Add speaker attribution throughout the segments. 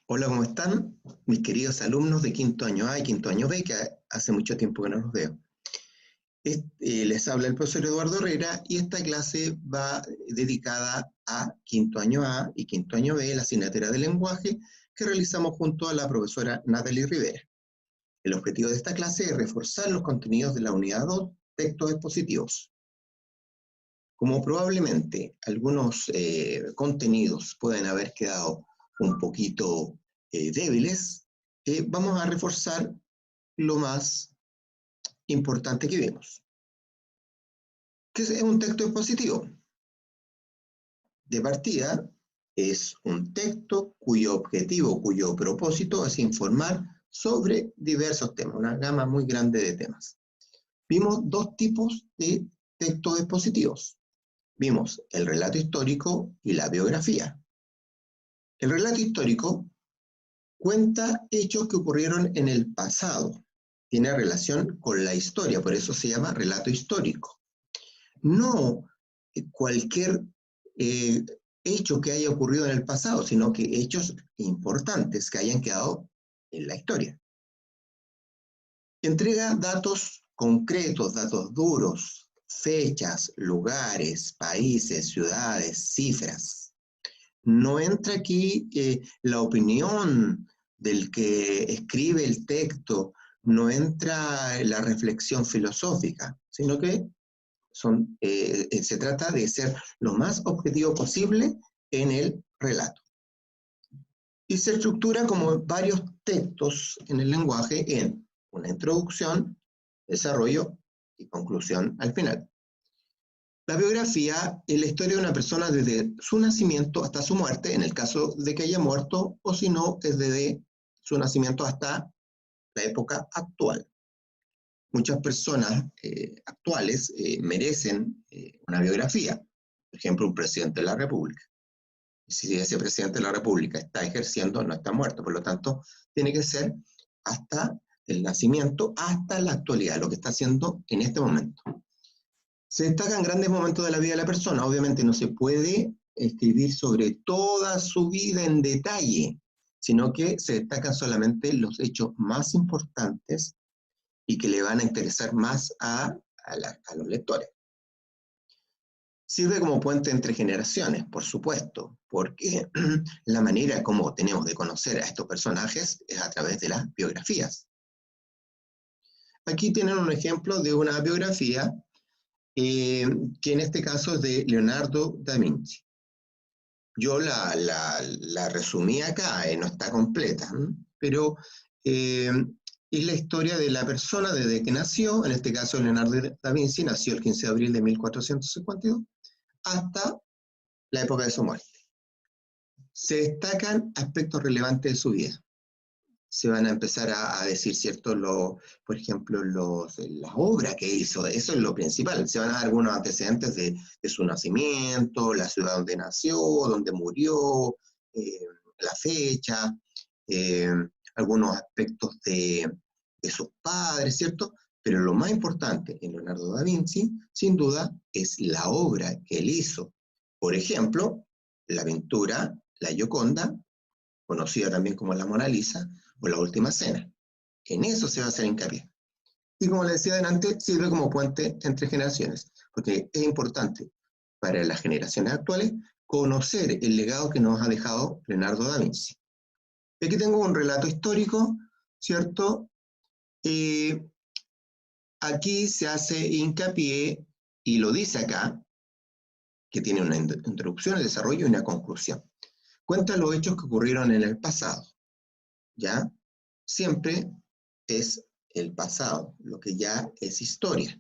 Speaker 1: Hola, ¿cómo están? Mis queridos alumnos de quinto año A y quinto año B, que hace mucho tiempo que no los veo. Les habla el profesor Eduardo Herrera y esta clase va dedicada a quinto año A y quinto año B, la asignatura de lenguaje que realizamos junto a la profesora Natalie Rivera. El objetivo de esta clase es reforzar los contenidos de la unidad 2, textos expositivos. Como probablemente algunos contenidos pueden haber quedado un poquito débiles, vamos a reforzar lo más importante que vimos. ¿Qué es un texto expositivo? De partida, es un texto cuyo objetivo, cuyo propósito es informar sobre diversos temas, una gama muy grande de temas. Vimos dos tipos de textos expositivos. Vimos el relato histórico y la biografía. El relato histórico cuenta hechos que ocurrieron en el pasado. Tiene relación con la historia, por eso se llama relato histórico. No cualquier hecho que haya ocurrido en el pasado, sino que hechos importantes que hayan quedado en la historia. Entrega datos concretos, datos duros, fechas, lugares, países, ciudades, cifras. No entra aquí la opinión del que escribe el texto, no entra la reflexión filosófica, sino que se trata de ser lo más objetivo posible en el relato. Y se estructura como varios textos en el lenguaje en una introducción, desarrollo y conclusión al final. La biografía es la historia de una persona desde su nacimiento hasta su muerte, en el caso de que haya muerto, o si no, es desde su nacimiento hasta la época actual. Muchas personas actuales merecen una biografía. Por ejemplo, un presidente de la República. Si ese presidente de la República está ejerciendo, no está muerto. Por lo tanto, tiene que ser hasta el nacimiento, hasta la actualidad, lo que está haciendo en este momento. Se destacan grandes momentos de la vida de la persona. Obviamente no se puede escribir sobre toda su vida en detalle, sino que se destacan solamente los hechos más importantes y que le van a interesar más a los lectores. Sirve como puente entre generaciones, por supuesto, porque la manera como tenemos de conocer a estos personajes es a través de las biografías. Aquí tienen un ejemplo de una biografía que en este caso es de Leonardo da Vinci. Yo la resumí acá, no está completa, pero es la historia de la persona desde que nació, en este caso Leonardo da Vinci nació el 15 de abril de 1452, hasta la época de su muerte. Se destacan aspectos relevantes de su vida. Se van a empezar a decir, ¿cierto? Por ejemplo, las obras que hizo, eso es lo principal. Se van a dar algunos antecedentes de su nacimiento, la ciudad donde nació, donde murió, la fecha, algunos aspectos de sus padres, ¿cierto? Pero lo más importante en Leonardo da Vinci, sin duda, es la obra que él hizo. Por ejemplo, la pintura La Gioconda, conocida también como la Mona Lisa, o La Última Cena. En eso se va a hacer hincapié. Y como les decía adelante, sirve como puente entre generaciones, porque es importante para las generaciones actuales conocer el legado que nos ha dejado Leonardo da Vinci. Y aquí tengo un relato histórico, ¿cierto? Aquí se hace hincapié, y lo dice acá, que tiene una introducción, el desarrollo y una conclusión. Cuenta los hechos que ocurrieron en el pasado, ¿ya? Siempre es el pasado, lo que ya es historia.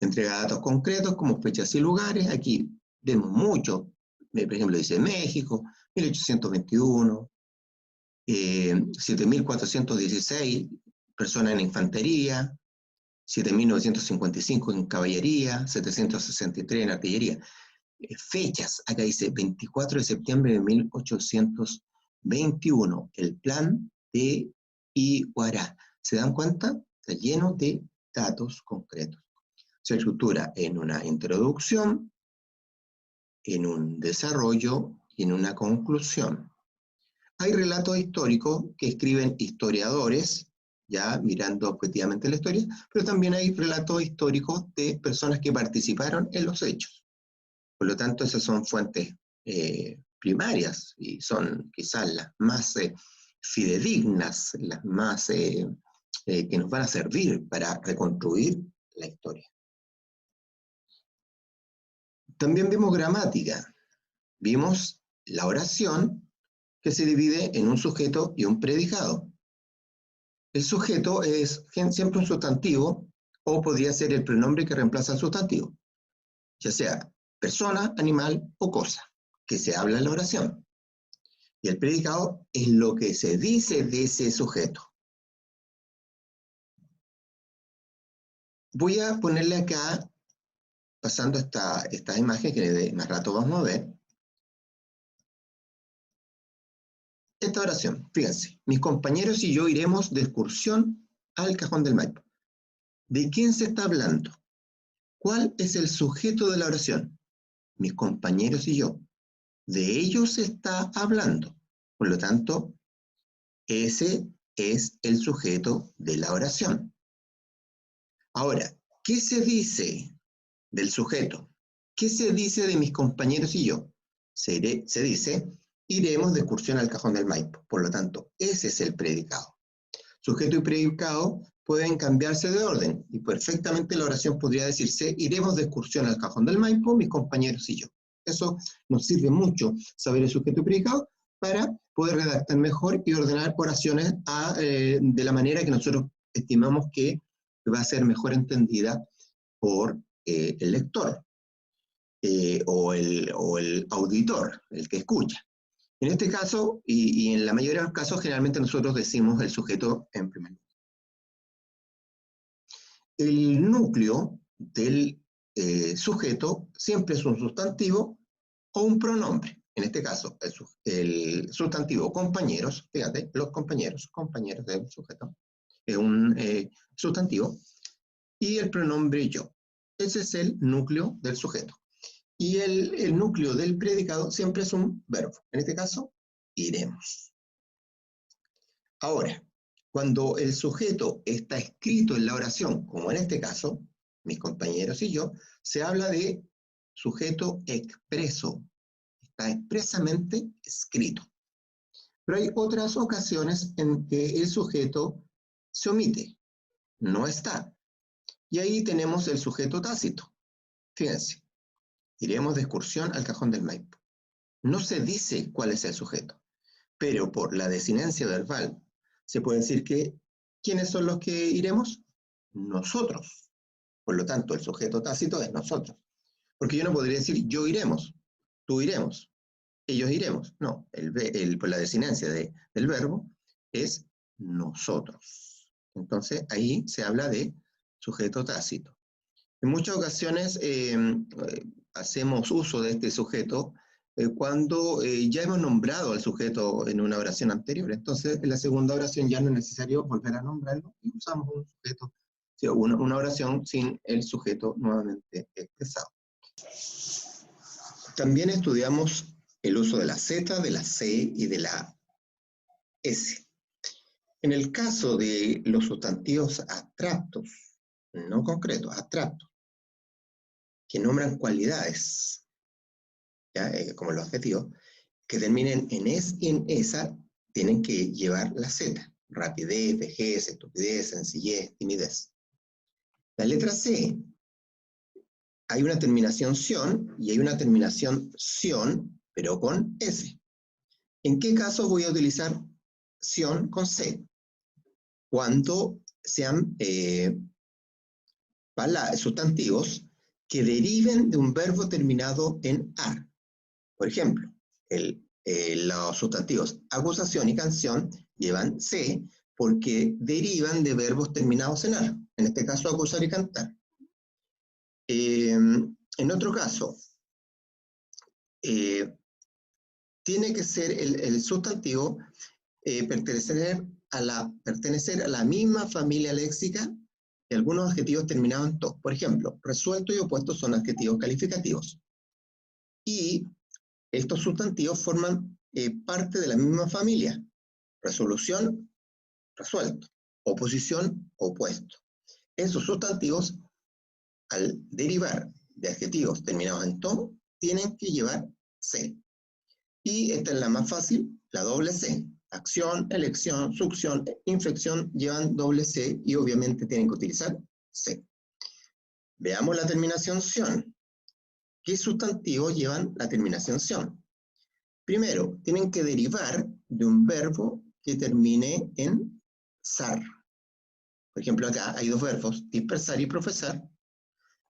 Speaker 1: Entrega datos concretos como fechas y lugares. Aquí vemos mucho. Por ejemplo, dice México, 1821, 7.416 personas en infantería, 7.955 en caballería, 763 en artillería. Fechas, acá dice 24 de septiembre de 1821, el plan de Iguará. ¿Se dan cuenta? Está lleno de datos concretos. Se estructura en una introducción, en un desarrollo y en una conclusión. Hay relatos históricos que escriben historiadores, ya mirando objetivamente la historia, pero también hay relatos históricos de personas que participaron en los hechos. Por lo tanto, esas son fuentes primarias y son quizás las más fidedignas, las más que nos van a servir para reconstruir la historia. También vimos gramática, vimos la oración que se divide en un sujeto y un predicado. El sujeto es siempre un sustantivo o podría ser el pronombre que reemplaza al sustantivo, ya sea persona, animal o cosa, que se habla en la oración. Y el predicado es lo que se dice de ese sujeto. Voy a ponerle acá, pasando esta imagen que de más rato vamos a ver, esta oración. Fíjense, mis compañeros y yo iremos de excursión al Cajón del Maipo. ¿De quién se está hablando? ¿Cuál es el sujeto de la oración? Mis compañeros y yo. De ellos se está hablando. Por lo tanto, ese es el sujeto de la oración. Ahora, ¿qué se dice del sujeto? ¿Qué se dice de mis compañeros y yo? Se dice, iremos de excursión al Cajón del Maipo. Por lo tanto, ese es el predicado. Sujeto y predicado pueden cambiarse de orden y perfectamente la oración podría decirse, iremos de excursión al Cajón del Maipo, mis compañeros y yo. Eso nos sirve mucho saber el sujeto y predicado para poder redactar mejor y ordenar oraciones de la manera que nosotros estimamos que va a ser mejor entendida por el lector o el auditor, el que escucha. En este caso, y en la mayoría de los casos, generalmente nosotros decimos el sujeto en primer lugar. El núcleo del sujeto siempre es un sustantivo o un pronombre. En este caso, el sustantivo compañeros, fíjate, los compañeros del sujeto, es un sustantivo, y el pronombre yo. Ese es el núcleo del sujeto. Y el núcleo del predicado siempre es un verbo. En este caso, iremos. Ahora, cuando el sujeto está escrito en la oración, como en este caso, mis compañeros y yo, se habla de sujeto expreso. Está expresamente escrito. Pero hay otras ocasiones en que el sujeto se omite, no está. Y ahí tenemos el sujeto tácito. Fíjense, iremos de excursión al Cajón del Maipo. No se dice cuál es el sujeto, pero por la desinencia verbal se puede decir que ¿quiénes son los que iremos? Nosotros. Por lo tanto, el sujeto tácito es nosotros. Porque yo no podría decir yo iremos, tú iremos, ellos iremos. No, por la desinencia del verbo es nosotros. Entonces, ahí se habla de sujeto tácito. En muchas ocasiones hacemos uso de este sujeto cuando ya hemos nombrado al sujeto en una oración anterior. Entonces, en la segunda oración ya no es necesario volver a nombrarlo y usamos un sujeto, una oración sin el sujeto nuevamente expresado. También estudiamos el uso de la Z, de la C y de la S. En el caso de los sustantivos abstractos, no concretos, abstractos, que nombran cualidades, ¿ya? Como los adjetivos, que terminen en es y en esa, tienen que llevar la Z. Rapidez, vejez, estupidez, sencillez, timidez. La letra C, hay una terminación ción y hay una terminación ción, pero con S. ¿En qué caso voy a utilizar ción con C? Cuando sean sustantivos que deriven de un verbo terminado en ar. Por ejemplo, los sustantivos acusación y canción llevan C porque derivan de verbos terminados en ar. En este caso, acusar y cantar. En otro caso, tiene que ser el sustantivo pertenecer a la misma familia léxica y algunos adjetivos terminados en to. Por ejemplo, resuelto y opuesto son adjetivos calificativos. Y estos sustantivos forman parte de la misma familia. Resolución, resuelto. Oposición, opuesto. Esos sustantivos, al derivar de adjetivos terminados en -to, tienen que llevar C. Y esta es la más fácil, la doble C. Acción, elección, succión, inflexión llevan doble C y obviamente tienen que utilizar C. Veamos la terminación -ción. ¿Qué sustantivos llevan la terminación -ción? Primero, tienen que derivar de un verbo que termine en -sar. Por ejemplo, acá hay dos verbos, dispersar y profesar,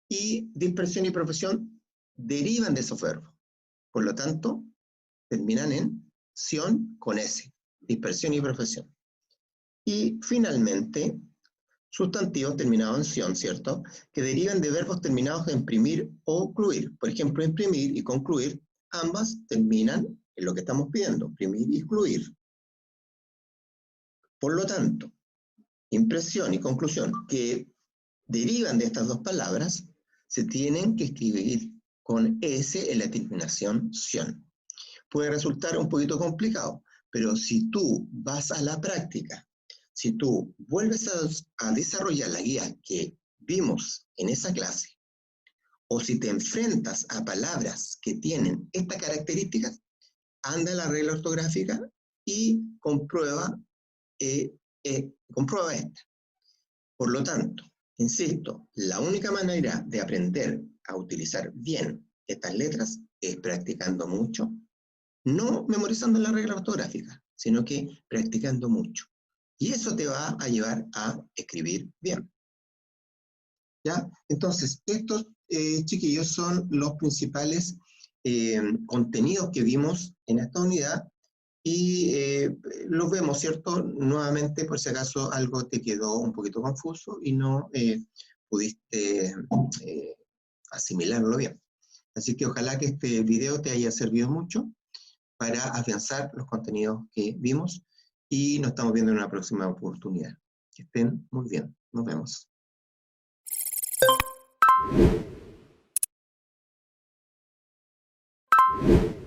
Speaker 1: y dispersión y profesión derivan de esos verbos. Por lo tanto, terminan en -ción con S, dispersión y profesión. Y finalmente, sustantivos terminados en -ción, ¿cierto? Que derivan de verbos terminados en imprimir o concluir. Por ejemplo, imprimir y concluir, ambas terminan en lo que estamos pidiendo, imprimir y excluir. Por lo tanto, impresión y conclusión que derivan de estas dos palabras se tienen que escribir con S en la terminación -ción. Puede resultar un poquito complicado, pero si tú vas a la práctica, si tú vuelves a desarrollar la guía que vimos en esa clase, o si te enfrentas a palabras que tienen estas características, anda a la regla ortográfica y comprueba esta. Por lo tanto, insisto, la única manera de aprender a utilizar bien estas letras es practicando mucho, no memorizando la regla ortográfica, sino que practicando mucho. Y eso te va a llevar a escribir bien. ¿Ya? Entonces, estos, chiquillos, son los principales contenidos que vimos en esta unidad y los vemos, ¿cierto? Nuevamente, por si acaso algo te quedó un poquito confuso y no pudiste asimilarlo bien. Así que ojalá que este video te haya servido mucho para afianzar los contenidos que vimos y nos estamos viendo en una próxima oportunidad. Que estén muy bien. Nos vemos.